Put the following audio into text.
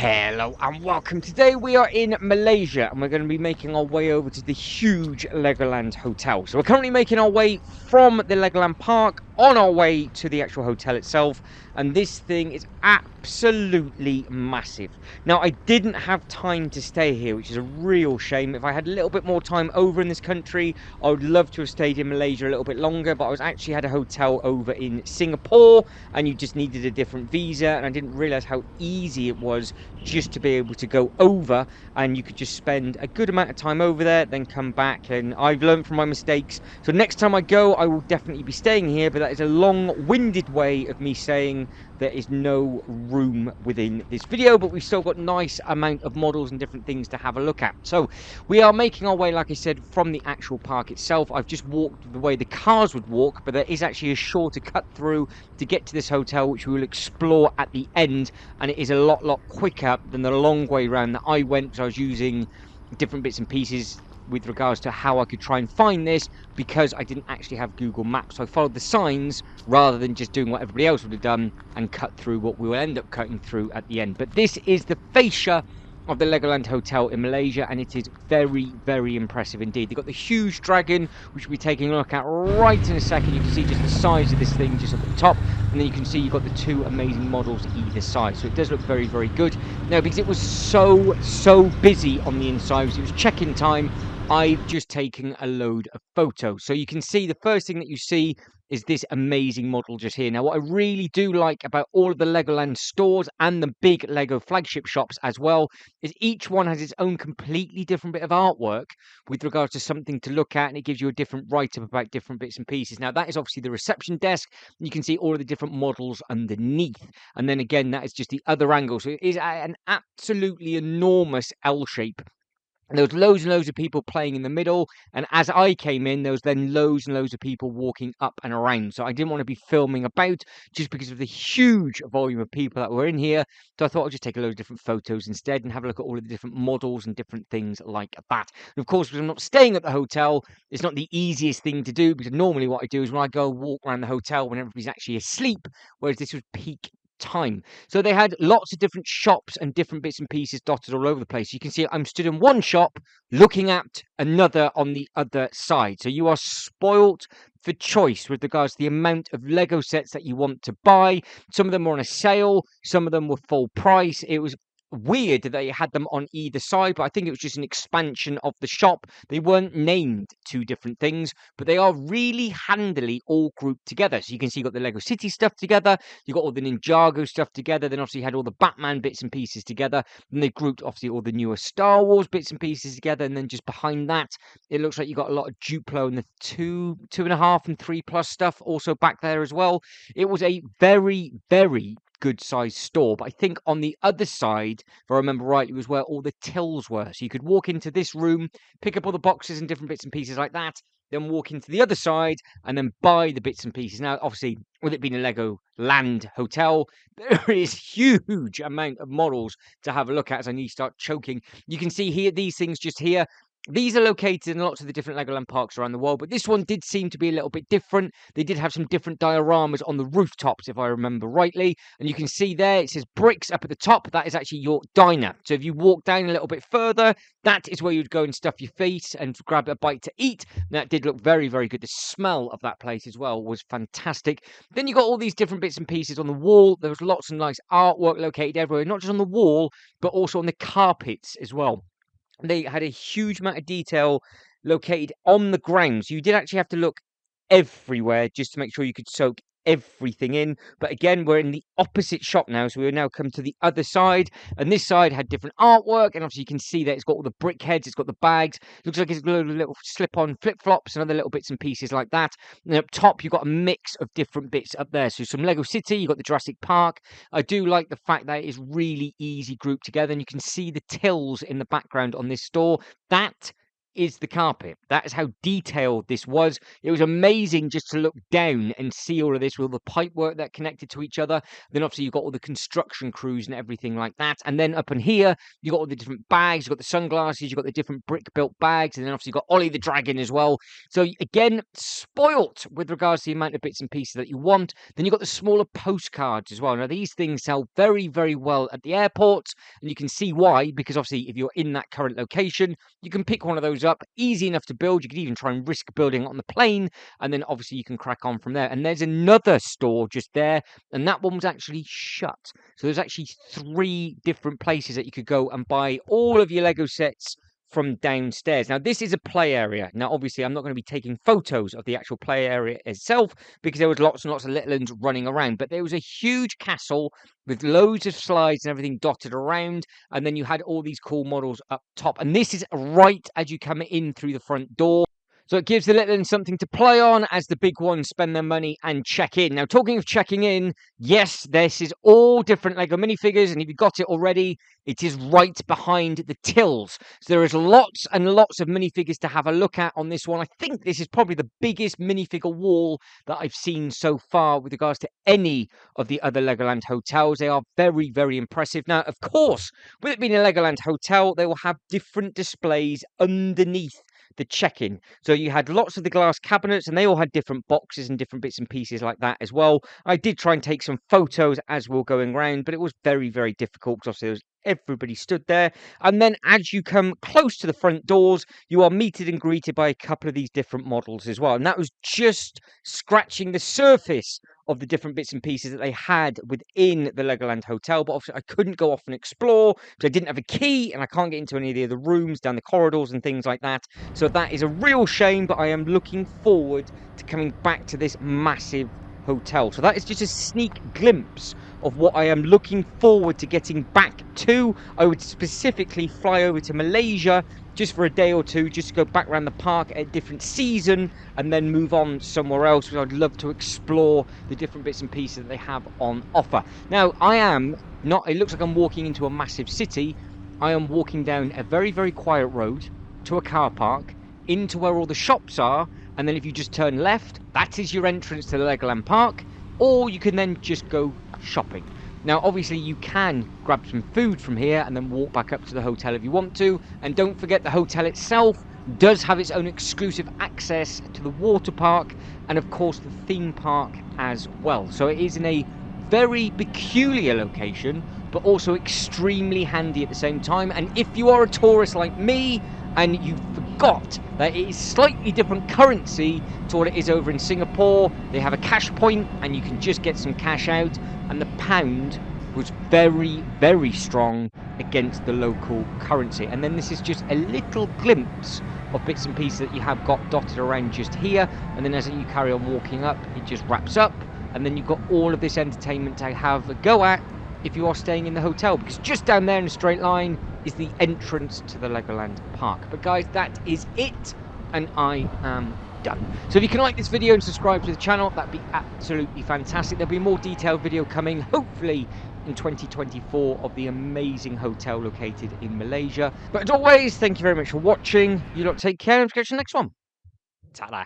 Hello and welcome. Today we are in Malaysia and we're going to be making our way over to the huge Legoland hotel. So we're currently making our way from the Legoland park on our way to the actual hotel itself, and this thing is absolutely massive. Now, I didn't have time to stay here, which is a real shame. If I had a little bit more time over in this country, I would love to have stayed in Malaysia a little bit longer, but I was actually had a hotel over in Singapore and you just needed a different visa, and I didn't realize how easy it was just to be able to go over, and you could just spend a good amount of time over there, then come back. And I've learned from my mistakes, so next time I go I will definitely be staying here, but that is a long-winded way of me saying there is no room within this video, but we've still got nice amount of models and different things to have a look at. So we are making our way, like I said, from the actual park itself. I've just walked the way the cars would walk, but there is actually a shorter cut through to get to this hotel, which we will explore at the end, and it is a lot quicker than the long way around that I went, because I was using different bits and pieces with regards to how I could try and find this, because I didn't actually have Google Maps. So I followed the signs rather than just doing what everybody else would have done and cut through what we will end up cutting through at the end. But this is the fascia of the Legoland Hotel in Malaysia, and it is very impressive indeed. They've got the huge dragon, which we'll be taking a look at right in a second. You can see just the size of this thing just at the top, and then you can see you've got the two amazing models either side. So it does look very good. Now, because it was so busy on the inside, it was check-in time, I've just taken a load of photos. So you can see the first thing that you see is this amazing model just here. Now, what I really do like about all of the Legoland stores and the big Lego flagship shops as well is each one has its own completely different bit of artwork with regards to something to look at, and it gives you a different write-up about different bits and pieces. Now, that is obviously the reception desk. You can see all of the different models underneath, and then again, that is just the other angle. So it is an absolutely enormous L shape. And there was loads and loads of people playing in the middle, and as I came in, there was then loads and loads of people walking up and around. So I didn't want to be filming about, just because of the huge volume of people that were in here. So I thought I'd just take a load of different photos instead and have a look at all of the different models and different things like that. And of course, because I'm not staying at the hotel, it's not the easiest thing to do, because normally what I do is when I go walk around the hotel when everybody's actually asleep, whereas this was peak time. So they had lots of different shops and different bits and pieces dotted all over the place. You can see I'm stood in one shop looking at another on the other side. So you are spoilt for choice with regards to the amount of Lego sets that you want to buy. Some of them were on a sale, some of them were full price. It was weird that they had them on either side, but I think it was just an expansion of the shop. They weren't named two different things, but they are really handily all grouped together. So you can see you got the Lego City stuff together, you got all the Ninjago stuff together, then obviously you had all the Batman bits and pieces together, and they grouped obviously all the newer Star Wars bits and pieces together, and then just behind that, it looks like you got a lot of Duplo and the 2.5 and 3+ stuff also back there as well. It was a very good sized store, but I think on the other side, if I remember rightly, was where all the tills were. So you could walk into this room, pick up all the boxes and different bits and pieces like that, then walk into the other side and then buy the bits and pieces. Now, obviously, with it being a Lego Land hotel, there is huge amount of models to have a look at as I need to start choking. You can see here, these things just here. These are located in lots of the different Legoland parks around the world, but this one did seem to be a little bit different. They did have some different dioramas on the rooftops, if I remember rightly. And you can see there, it says bricks up at the top. That is actually your diner. So if you walk down a little bit further, that is where you'd go and stuff your face and grab a bite to eat. And that did look very good. The smell of that place as well was fantastic. Then you got all these different bits and pieces on the wall. There was lots of nice artwork located everywhere, not just on the wall, but also on the carpets as well. They had a huge amount of detail located on the ground. So you did actually have to look everywhere just to make sure you could soak everything in. But again, we're in the opposite shop now, so we've now come to the other side, and this side had different artwork, and obviously you can see that it's got all the brick heads, it's got the bags, looks like it's got little slip-on flip-flops and other little bits and pieces like that. And up top you've got a mix of different bits up there. So some Lego City, you've got the Jurassic Park. I do like the fact that it is really easy grouped together, and you can see the tills in the background on this store. That is the carpet. That is how detailed this was. It was amazing just to look down and see all of this with all the pipework that connected to each other. Then obviously you've got all the construction crews and everything like that. And then up in here, you've got all the different bags, you've got the sunglasses, you've got the different brick-built bags, and then obviously you've got Ollie the Dragon as well. So again, spoilt with regards to the amount of bits and pieces that you want. Then you've got the smaller postcards as well. Now these things sell very, very well at the airports, and you can see why, because obviously if you're in that current location, you can pick one of those up, easy enough to build. You could even try and risk building it on the plane, and then obviously you can crack on from there. And there's another store just there, and that one was actually shut. So there's actually 3 different places that you could go and buy all of your Lego sets from downstairs. Now, this is a play area. Now, obviously, I'm not going to be taking photos of the actual play area itself because there was lots and lots of little ones running around. But there was a huge castle with loads of slides and everything dotted around. And then you had all these cool models up top. And this is right as you come in through the front door. So it gives the little ones something to play on as the big ones spend their money and check in. Now, talking of checking in, yes, this is all different Lego minifigures. And if you've got it already, it is right behind the tills. So there is lots and lots of minifigures to have a look at on this one. I think this is probably the biggest minifigure wall that I've seen so far with regards to any of the other Legoland hotels. They are very, very impressive. Now, of course, with it being a Legoland hotel, they will have different displays underneath the check-in. So you had lots of the glass cabinets, and they all had different boxes and different bits and pieces like that as well. I did try and take some photos as we were going around, but it was very, very difficult because obviously there was everybody stood there. And then as you come close to the front doors, you are meted and greeted by a couple of these different models as well. And that was just scratching the surface of the different bits and pieces that they had within the Legoland Hotel. But obviously I couldn't go off and explore because I didn't have a key, and I can't get into any of the other rooms down the corridors and things like that. So that is a real shame, but I am looking forward to coming back to this massive hotel. So that is just a sneak glimpse of what I am looking forward to getting back to. I would specifically fly over to Malaysia just for a day or two, just to go back around the park at a different season and then move on somewhere else, because I'd love to explore the different bits and pieces that they have on offer. Now, I am not, it looks like I'm walking into a massive city. I am walking down a very, very quiet road to a car park, into where all the shops are, and then if you just turn left, that is your entrance to the Legoland Park, or you can then just go shopping. Now, obviously, you can grab some food from here and then walk back up to the hotel if you want to. And don't forget, the hotel itself does have its own exclusive access to the water park and, of course, the theme park as well. So it is in a very peculiar location, but also extremely handy at the same time. And if you are a tourist like me and you forgot that it is slightly different currency to what it is over in Singapore, they have a cash point and you can just get some cash out, and the pound was very, very strong against the local currency. And then this is just a little glimpse of bits and pieces that you have got dotted around just here, and then as you carry on walking up, it just wraps up, and then you've got all of this entertainment to have a go at if you are staying in the hotel, because just down there in a straight line is the entrance to the Legoland Park. But guys, that is it, and I am done. So if you can like this video and subscribe to the channel, that'd be absolutely fantastic. There'll be a more detailed video coming, hopefully in 2024, of the amazing hotel located in Malaysia. But as always, thank you very much for watching. You lot take care, and catch you in the next one. Ta-da.